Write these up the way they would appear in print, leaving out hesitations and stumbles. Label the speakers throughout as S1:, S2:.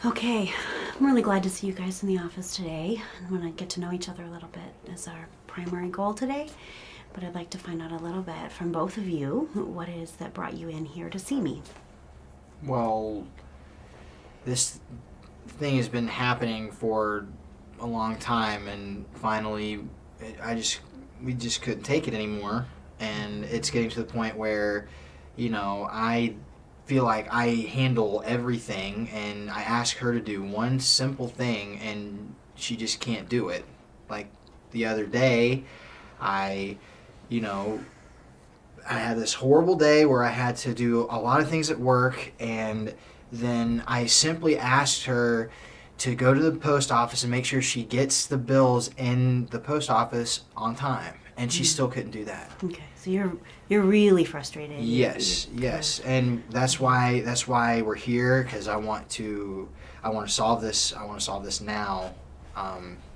S1: Okay, I'm really glad to see you guys in the office today. I want to get to know each other a little bit is our primary goal today. But I'd like to find out a little bit from both of you what it is that brought you in here to see me.
S2: Well, this thing has been happening for a long time, and finally, we just couldn't take it anymore, and it's getting to the point where, I feel like I handle everything, and I ask her to do one simple thing, and she just can't do it. Like the other day, I, you know, I had this horrible day where I had to do a lot of things at work, and then I simply asked her to go to the post office and make sure she gets the bills in the post office on time, and she still couldn't do that.
S1: Okay, so you're really frustrated.
S2: Yes, and that's why we're here, because I want to solve this. I want to solve this now,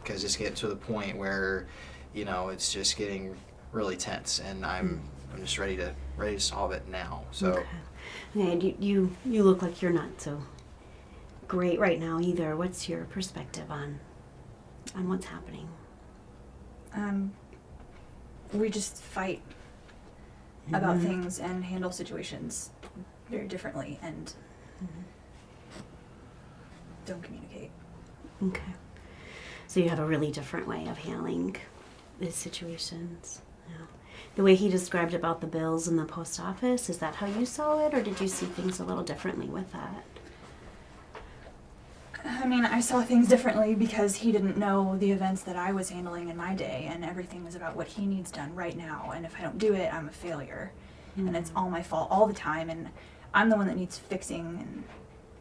S2: because it's getting to the point where, it's just getting really tense, and I'm just ready to solve it now. So.
S1: Okay. And you look like you're not so great right now either. What's your perspective on what's happening?
S3: We just fight about things and handle situations very differently and don't communicate.
S1: Okay. So you have a really different way of handling these situations. Yeah. The way he described about the bills in the post office, is that how you saw it, or did you see things a little differently with that?
S3: I mean, I saw things differently because he didn't know the events that I was handling in my day, and everything was about what he needs done right now, and if I don't do it, I'm a failure. And it's all my fault all the time, and I'm the one that needs fixing, and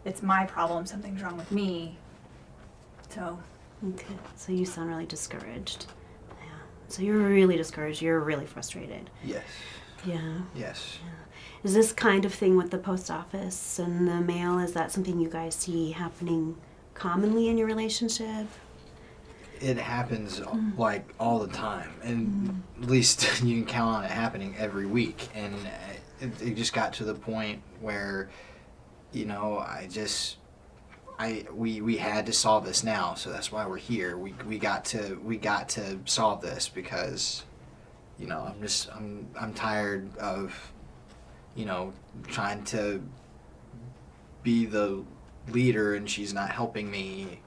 S3: it's my problem, something's wrong with me. So.
S1: Okay, so you sound really discouraged. Yeah. So you're really discouraged, you're really frustrated.
S2: Yes.
S1: Yeah.
S2: Yes.
S1: Yeah. Is this kind of thing with the post office and the mail, is that something you guys see happening commonly in your relationship?
S2: It happens like all the time, and at least you can count on it happening every week. And it just got to the point where, we had to solve this now. So that's why we're here. We got to solve this because, I'm tired of, trying to be the leader and she's not helping me.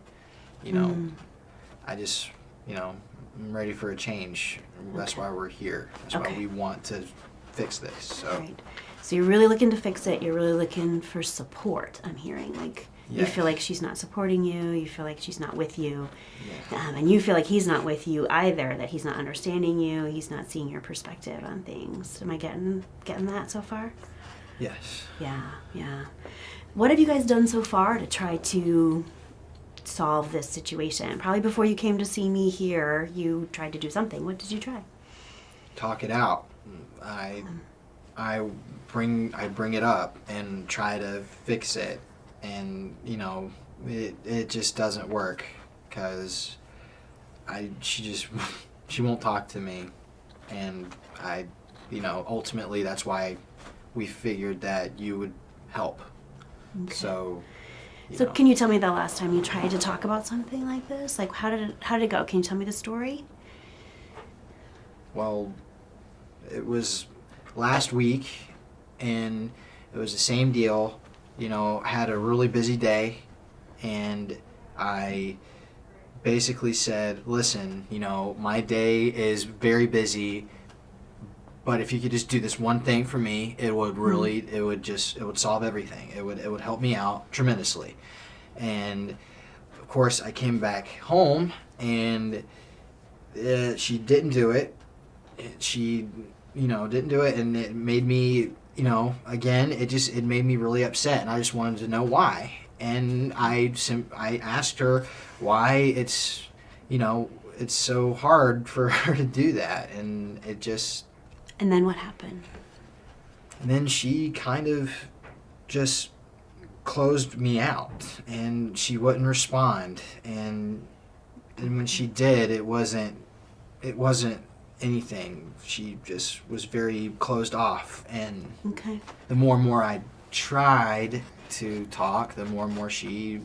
S2: I just, I'm ready for a change. That's why we're here. That's why we want to fix this. So.
S1: Right. So you're really looking to fix it. You're really looking for support, I'm hearing. Like, you feel like she's not supporting you. You feel like she's not with you. Yeah. And you feel like he's not with you either, that he's not understanding you. He's not seeing your perspective on things. Am I getting that so far?
S2: Yes.
S1: Yeah. What have you guys done so far to try to solve this situation? Probably before you came to see me here, you tried to do something. What did you try?
S2: Talk it out. I bring it up and try to fix it, and it just doesn't work because she won't talk to me, and ultimately that's why we figured that you would help. Okay. So
S1: can you tell me the last time you tried to talk about something like this? Like, how did it go? Can you tell me the story?
S2: Well, it was last week, and it was the same deal. Had a really busy day, and I basically said, listen, my day is very busy, but if you could just do this one thing for me, it would really, it would solve everything. It would help me out tremendously. And of course, I came back home, and she didn't do it. She didn't do it, and it made me, again, it made me really upset, and I just wanted to know why. And I asked her why it's so hard for her to do that, and it just.
S1: And then what happened?
S2: And then she kind of just closed me out, and she wouldn't respond, and when she did, it wasn't anything. She just was very closed off, and the more and more I tried to talk, the more and more she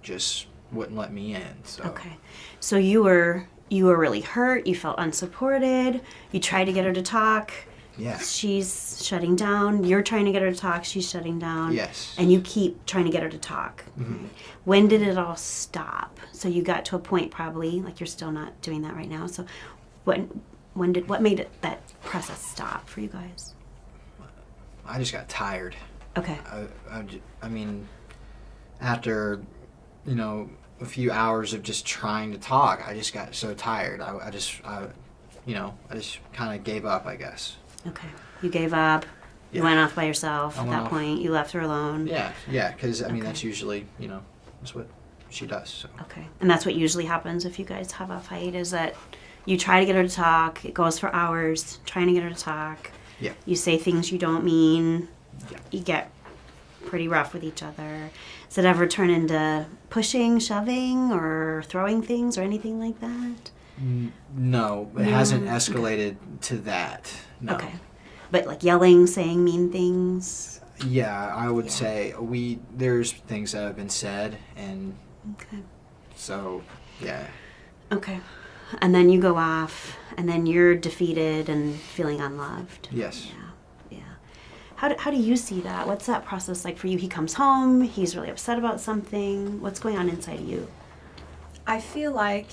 S2: just wouldn't let me in. So.
S1: Okay. So you were really hurt. You felt unsupported. You tried to get her to talk.
S2: Yeah.
S1: She's shutting down. You're trying to get her to talk. She's shutting down.
S2: Yes.
S1: And you keep trying to get her to talk.
S2: Mm-hmm.
S1: When did it all stop? So you got to a point probably, like you're still not doing that right now. So what made that process stop for you guys?
S2: I just got tired.
S1: Okay.
S2: I mean, after, a few hours of just trying to talk, I just got so tired. I just kind of gave up, I guess.
S1: Okay. You gave up. You went off by yourself at that point. You left her alone.
S2: Yeah, because, that's usually, that's what she does. So.
S1: Okay. And that's what usually happens if you guys have a fight, is that you try to get her to talk. It goes for hours, trying to get her to talk.
S2: Yeah.
S1: You say things you don't mean.
S2: Yeah.
S1: You get pretty rough with each other. Does it ever turn into pushing, shoving, or throwing things or anything like that?
S2: No, it hasn't escalated to that. No.
S1: Okay. But like yelling, saying mean things?
S2: Yeah, I would say there's things that have been said, and so, yeah.
S1: Okay. And then you go off, and then you're defeated and feeling unloved.
S2: Yes.
S1: Yeah. How do you see that? What's that process like for you? He comes home, he's really upset about something. What's going on inside of you?
S3: I feel like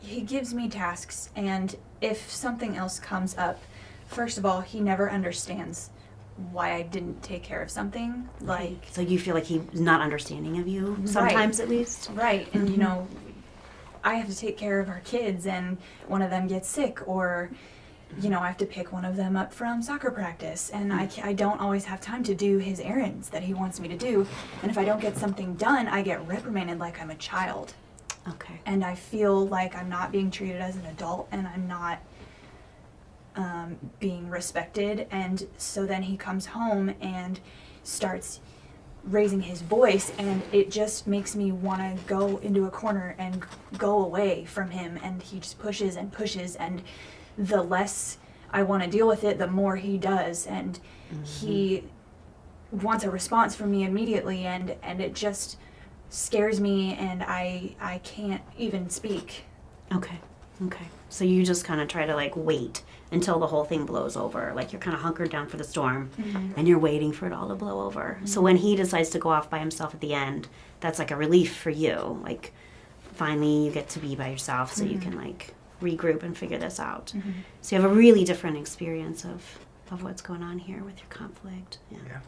S3: he gives me tasks, and if something else comes up, first of all, he never understands why I didn't take care of something. Like,
S1: so you feel like he's not understanding of you, sometimes at least?
S3: Right. And, I have to take care of our kids, and one of them gets sick, or, I have to pick one of them up from soccer practice, and I don't always have time to do his errands that he wants me to do. And if I don't get something done, I get reprimanded like I'm a child.
S1: Okay.
S3: And I feel like I'm not being treated as an adult, and I'm not being respected. And so then he comes home and starts raising his voice, and it just makes me want to go into a corner and go away from him. And he just pushes and pushes, and the less I want to deal with it, the more he does. And he wants a response from me immediately, and it just scares me, and I can't even speak.
S1: Okay. So you just kind of try to like wait until the whole thing blows over. Like you're kind of hunkered down for the storm, and you're waiting for it all to blow over. So when he decides to go off by himself at the end, that's like a relief for you. Like finally you get to be by yourself, so you can like regroup and figure this out. So you have a really different experience of what's going on here with your conflict. Yeah.